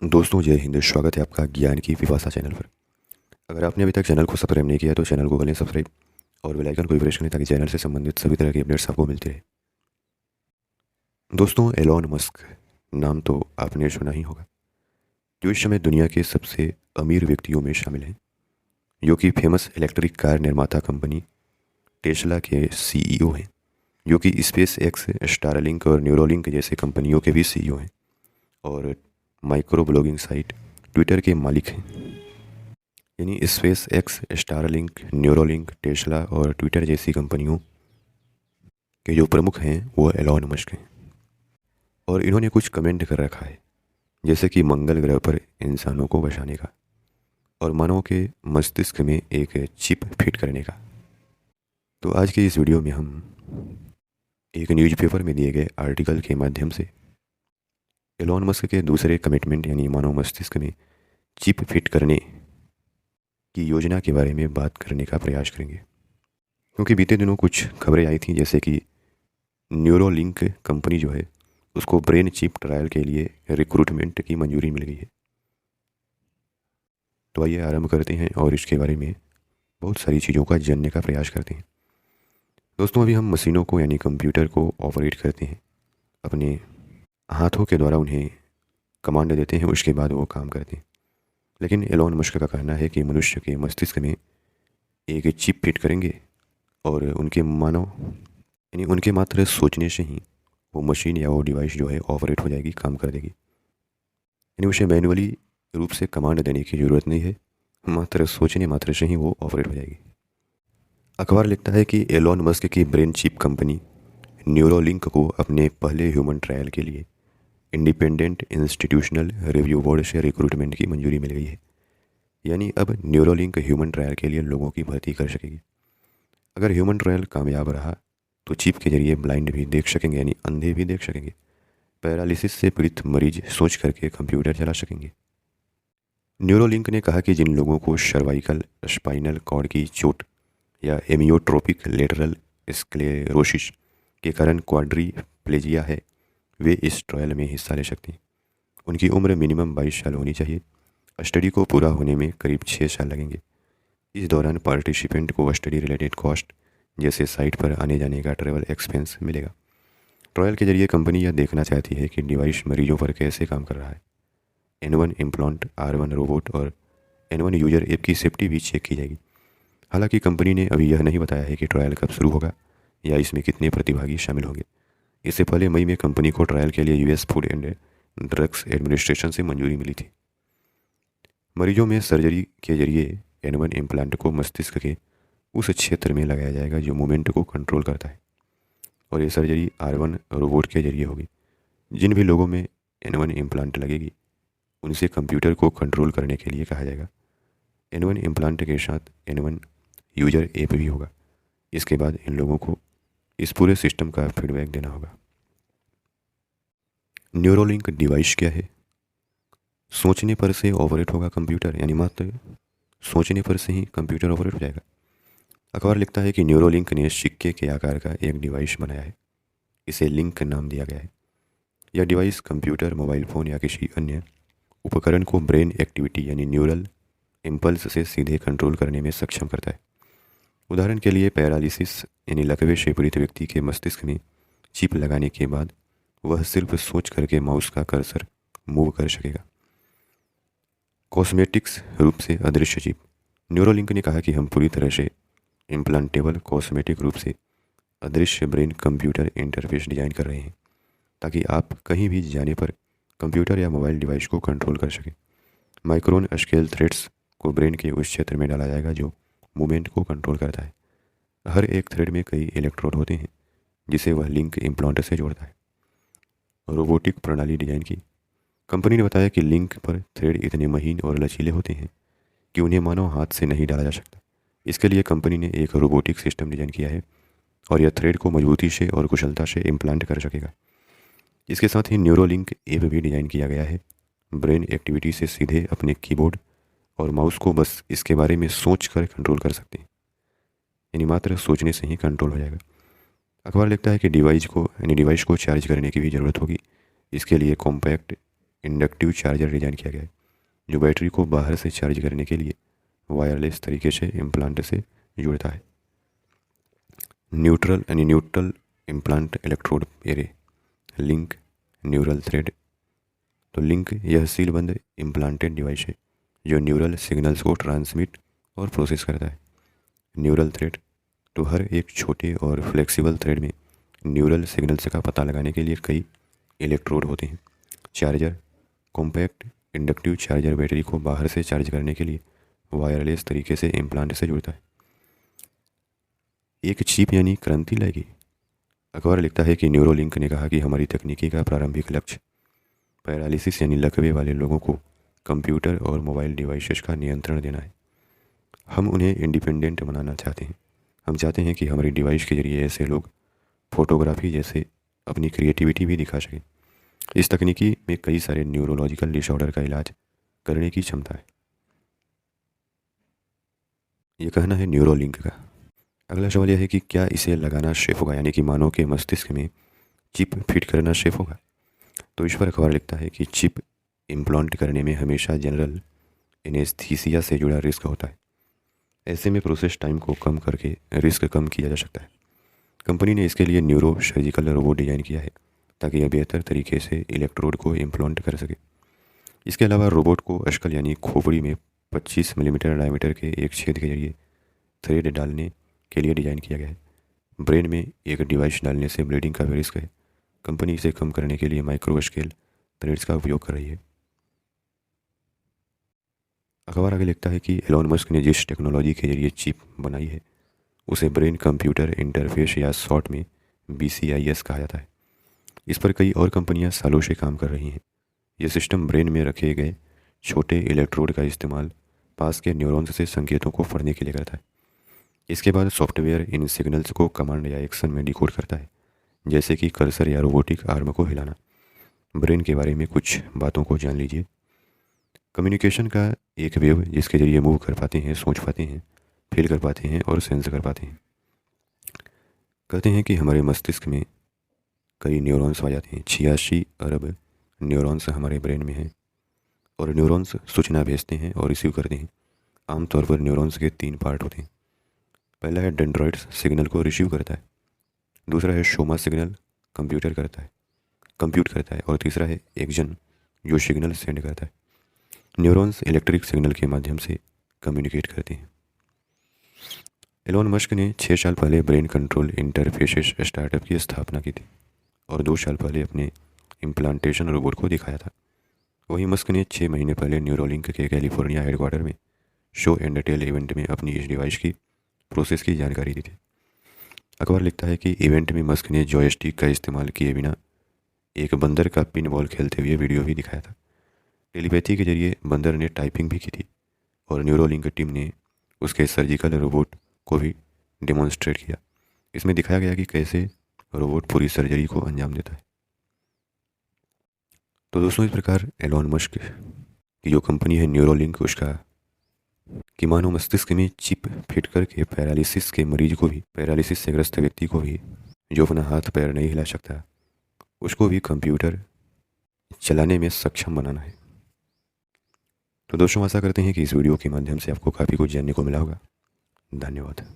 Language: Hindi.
दोस्तों जय हिंद। स्वागत है आपका ज्ञान की विपाशा चैनल पर। अगर आपने अभी तक चैनल को सब्सक्राइब नहीं किया तो चैनल को करें सब्सक्राइब और बेल आइकन को भी प्रेस करें ताकि चैनल से संबंधित सभी तरह की अपडेट्स आपको मिलती रहे। दोस्तों एलॉन मस्क नाम तो आपने सुना ही होगा, जो इस समय दुनिया के सबसे अमीर व्यक्तियों में शामिल हैं, जो कि फेमस इलेक्ट्रिक कार निर्माता कंपनी टेस्ला के सीईओ हैं, जो कि स्पेस एक्स, स्टारलिंक और न्यूरोलिंक जैसे कंपनियों के भी सीईओ हैं, और माइक्रो ब्लॉगिंग साइट ट्विटर के मालिक हैं। यानी space x, Starlink, Neuralink, Tesla और ट्विटर जैसी कंपनियों के जो प्रमुख हैं वो एलॉन मस्क हैं। और इन्होंने कुछ कमेंट कर रखा है, जैसे कि मंगल ग्रह पर इंसानों को बसाने का और मानव के मस्तिष्क में एक चिप फिट करने का। तो आज के इस वीडियो में हम एक न्यूज़पेपर में दिए गए आर्टिकल के माध्यम से एलॉन मस्क के दूसरे कमिटमेंट यानी मानव मस्तिष्क में चिप फिट करने की योजना के बारे में बात करने का प्रयास करेंगे। क्योंकि बीते दिनों कुछ खबरें आई थी, जैसे कि न्यूरोलिंक कंपनी जो है उसको ब्रेन चिप ट्रायल के लिए रिक्रूटमेंट की मंजूरी मिल गई है। तो आइए आरंभ करते हैं और इसके बारे में बहुत सारी चीज़ों का जानने का प्रयास करते हैं। दोस्तों अभी हम मशीनों को यानी कंप्यूटर को ऑपरेट करते हैं, अपने हाथों के द्वारा उन्हें कमांड देते हैं, उसके बाद वो काम करते हैं। लेकिन एलॉन मस्क का कहना है कि मनुष्य के मस्तिष्क में एक चिप फिट करेंगे और उनके मानव यानी उनके मात्र सोचने से ही वो मशीन या वो डिवाइस जो है ऑपरेट हो जाएगी, काम कर देगी। यानी उसे मैनुअली रूप से कमांड देने की ज़रूरत नहीं है, मात्र सोचने मात्र से ही वो ऑपरेट हो जाएगी। अखबार लिखता है कि एलॉन मस्क की ब्रेन चिप कंपनी न्यूरोलिंक को अपने पहले ह्यूमन ट्रायल के लिए इंडिपेंडेंट इंस्टीट्यूशनल रिव्यू बोर्ड से रिक्रूटमेंट की मंजूरी मिल गई है। यानी अब न्यूरोलिंक ह्यूमन ट्रायल के लिए लोगों की भर्ती कर सकेगी। अगर ह्यूमन ट्रायल कामयाब रहा तो चिप के जरिए ब्लाइंड भी देख सकेंगे, यानी अंधे भी देख सकेंगे। पैरालिसिस से पीड़ित मरीज सोच करके कंप्यूटर चला सकेंगे। न्यूरोलिंक ने कहा कि जिन लोगों को सर्वाइकल स्पाइनल कॉर्ड की चोट या एमियोट्रोपिक लेटरल स्क्लेरोसिस के कारण क्वाड्रीप्लेजिया है, वे इस ट्रायल में हिस्सा ले सकते हैं। उनकी उम्र मिनिमम 22 साल होनी चाहिए। स्टडी को पूरा होने में करीब 6 साल लगेंगे। इस दौरान पार्टिसिपेंट को स्टडी रिलेटेड कॉस्ट जैसे साइट पर आने जाने का ट्रैवल एक्सपेंस मिलेगा। ट्रायल के जरिए कंपनी यह देखना चाहती है कि डिवाइस मरीजों पर कैसे काम कर रहा है। N1 इम्प्लांट, R1 रोबोट और N1 यूजर ऐप की सेफ्टी भी चेक की जाएगी। हालांकि कंपनी ने अभी यह नहीं बताया है कि ट्रायल कब शुरू होगा या इसमें कितने प्रतिभागी शामिल होंगे। इससे पहले मई में कंपनी को ट्रायल के लिए US food and drugs administration से मंजूरी मिली थी। मरीजों में सर्जरी के जरिए N1 इम्प्लांट को मस्तिष्क के उस क्षेत्र में लगाया जाएगा जो मूवमेंट को कंट्रोल करता है, और ये सर्जरी R1 रोबोट के जरिए होगी। जिन भी लोगों में N1 इम्प्लांट लगेगी उनसे कंप्यूटर को कंट्रोल करने के लिए कहा जाएगा। N1 इम्प्लांट के साथ N1 यूजर ऐप भी होगा। इसके बाद इन लोगों को इस पूरे सिस्टम का फीडबैक देना होगा। न्यूरोलिंक डिवाइस क्या है? सोचने पर से ऑपरेट होगा कंप्यूटर, यानी मात्र सोचने पर से ही कंप्यूटर ऑपरेट हो जाएगा। अखबार लिखता है कि न्यूरोलिंक ने सिक्के के आकार का एक डिवाइस बनाया है। इसे लिंक नाम दिया गया है। यह डिवाइस कंप्यूटर, मोबाइल फ़ोन या किसी अन्य उपकरण को ब्रेन एक्टिविटी यानी न्यूरल इम्पल्स से सीधे कंट्रोल करने में सक्षम करता है। उदाहरण के लिए पैरालिसिस यानी लकवे से पीड़ित व्यक्ति के मस्तिष्क में चिप लगाने के बाद वह सिर्फ सोच करके माउस का कर्सर मूव कर सकेगा। कॉस्मेटिक्स रूप से अदृश्य चिप। न्यूरोलिंक ने कहा कि हम पूरी तरह से इम्प्लांटेबल कॉस्मेटिक रूप से अदृश्य ब्रेन कंप्यूटर इंटरफेस डिजाइन कर रहे हैं, ताकि आप कहीं भी जाने पर कंप्यूटर या मोबाइल डिवाइस को कंट्रोल कर सकें। माइक्रोन स्केल थ्रेड्स को ब्रेन के उस क्षेत्र में डाला जाएगा जो मूवमेंट को कंट्रोल करता है। हर एक थ्रेड में कई इलेक्ट्रोड होते हैं जिसे वह लिंक इम्प्लांट से जोड़ता है। रोबोटिक प्रणाली डिजाइन की। कंपनी ने बताया कि लिंक पर थ्रेड इतने महीन और लचीले होते हैं कि उन्हें मानव हाथ से नहीं डाला जा सकता। इसके लिए कंपनी ने एक रोबोटिक सिस्टम डिजाइन किया है और यह थ्रेड को मजबूती से और कुशलता से इम्प्लांट कर सकेगा। इसके साथ ही न्यूरोलिंक ऐप भी डिजाइन किया गया है। ब्रेन एक्टिविटी से सीधे अपने कीबोर्ड और माउस को बस इसके बारे में सोच कर कंट्रोल कर सकते हैं, यानी मात्र सोचने से ही कंट्रोल हो जाएगा। अखबार लिखता है कि डिवाइस को चार्ज करने की भी ज़रूरत होगी। इसके लिए कॉम्पैक्ट इंडक्टिव चार्जर डिजाइन किया गया है जो बैटरी को बाहर से चार्ज करने के लिए वायरलेस तरीके से इम्प्लांट से जुड़ता है। Neutral implant electrode array link neural thread. तो लिंक यह सीलबंद इम्प्लांटेड डिवाइस है जो न्यूरल सिग्नल्स को ट्रांसमिट और प्रोसेस करता है। न्यूरल थ्रेड, तो हर एक छोटे और फ्लेक्सिबल थ्रेड में न्यूरल सिग्नल्स का पता लगाने के लिए कई इलेक्ट्रोड होते हैं। Charger, compact inductive charger battery को बाहर से चार्ज करने के लिए वायरलेस तरीके से इम्प्लांट से जुड़ता है। एक चिप यानी क्रांति लाएगी। अखबार लिखता है कि न्यूरोलिंक ने कहा कि हमारी तकनीकी का प्रारंभिक लक्ष्य पैरालिसिस यानी लकवे वाले लोगों को कंप्यूटर और मोबाइल डिवाइसेस का नियंत्रण देना है। हम उन्हें इंडिपेंडेंट बनाना चाहते हैं। हम चाहते हैं कि हमारी डिवाइस के जरिए ऐसे लोग फोटोग्राफी जैसे अपनी क्रिएटिविटी भी दिखा सकें। इस तकनीकी में कई सारे न्यूरोलॉजिकल डिसऑर्डर का इलाज करने की क्षमता है। ये कहना है न्यूरोलिंक का। अगला सवाल यह है कि क्या इसे लगाना सेफ होगा, यानी कि मानव के मस्तिष्क में चिप फिट करना सेफ होगा। तो इस पर अखबार लिखता है कि चिप इम्प्लांट करने में हमेशा जनरल एनेस्थीसिया से जुड़ा रिस्क होता है। ऐसे में प्रोसेस टाइम को कम करके रिस्क कम किया जा सकता है। कंपनी ने इसके लिए न्यूरो सर्जिकल रोबोट डिजाइन किया है ताकि यह बेहतर तरीके से इलेक्ट्रोड को इम्प्लांट कर सके। इसके अलावा रोबोट को अश्कल यानी खोपड़ी में 25 मिलीमीटर डायमीटर के एक छेद के जरिए थ्रेड डालने के लिए डिज़ाइन किया गया है। ब्रेन में एक डिवाइस डालने से ब्लीडिंग का भी रिस्क है। कंपनी इसे कम करने के लिए माइक्रो स्केल थ्रेड्स का उपयोग कर रही है। अखबार आगे लिखता है कि एलोन मस्क ने जिस टेक्नोलॉजी के जरिए चिप बनाई है उसे ब्रेन कंप्यूटर इंटरफेस या शॉर्ट में BCIS कहा जाता है। इस पर कई और कंपनियां सालों से काम कर रही हैं। यह सिस्टम ब्रेन में रखे गए छोटे इलेक्ट्रोड का इस्तेमाल पास के न्यूरॉन्स से संकेतों को पढ़ने के लिए करता है। इसके बाद सॉफ्टवेयर इन सिग्नल्स को कमांड या एक्शन में डिकोड करता है, जैसे कि कर्सर या रोबोटिक आर्म को हिलाना। ब्रेन के बारे में कुछ बातों को जान लीजिए। कम्युनिकेशन का एक वेव जिसके जरिए मूव कर पाते हैं, सोच पाते हैं, फील कर पाते हैं और सेंस कर पाते हैं। कहते हैं कि हमारे मस्तिष्क में कई न्यूरॉन्स आ जाते हैं। 86 अरब न्यूरॉन्स हमारे ब्रेन में हैं और न्यूरॉन्स सूचना भेजते हैं और रिसीव करते हैं। आमतौर पर न्यूरॉन्स के 3 पार्ट होते हैं। पहला है डेंड्रॉइड्स, सिग्नल को रिसीव करता है। दूसरा है सोमा, सिग्नल कंप्यूट करता है और तीसरा है एक्जन, जो सिग्नल सेंड करता है। न्यूरॉन्स इलेक्ट्रिक सिग्नल के माध्यम से कम्युनिकेट करते हैं। एलोन मस्क ने 6 साल पहले ब्रेन कंट्रोल इंटरफेसेस स्टार्टअप की स्थापना की थी और 2 साल पहले अपने इम्प्लांटेशन रोबोट को दिखाया था। वहीं मस्क ने 6 महीने पहले न्यूरोलिंक के कैलिफोर्निया हेडक्वार्टर में शो एंड टेल इवेंट में अपनी इस डिवाइस की प्रोसेस की जानकारी दी थी। अखबार लिखता है कि इवेंट में मस्क ने जॉयस्टिक का इस्तेमाल किए बिना एक बंदर का पिन बॉल खेलते हुए वीडियो भी दिखाया था। टेलीपैथी के जरिए बंदर ने टाइपिंग भी की थी और न्यूरोलिंक टीम ने उसके सर्जिकल रोबोट को भी डेमोन्स्ट्रेट किया। इसमें दिखाया गया कि कैसे रोबोट पूरी सर्जरी को अंजाम देता है। तो दोस्तों, इस प्रकार एलोन मस्क की जो कंपनी है न्यूरोलिंक, उसका कि मानव मस्तिष्क में चिप फिट करके पैरालिसिस के मरीज को भी, पैरालिसिस से ग्रस्त व्यक्ति को भी, जो अपना हाथ पैर नहीं हिला सकता, उसको भी कंप्यूटर चलाने में सक्षम बनाना है। तो दोस्तों, आशा करते हैं कि इस वीडियो के माध्यम से आपको काफ़ी कुछ जानने को मिला होगा। धन्यवाद।